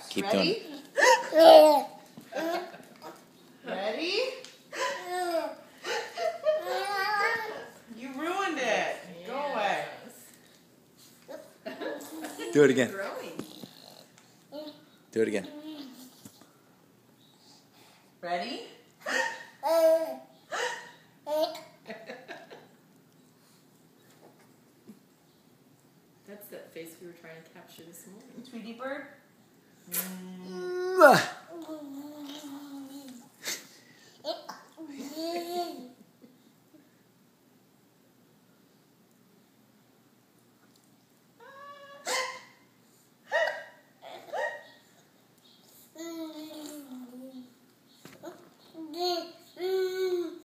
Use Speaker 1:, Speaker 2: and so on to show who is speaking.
Speaker 1: Keep doing it.
Speaker 2: Ready? You ruined it. Go away.
Speaker 1: Do it again. Do it again.
Speaker 2: Ready?
Speaker 3: That's that face we were trying to capture this morning.
Speaker 2: Tweety bird?
Speaker 1: Mwah.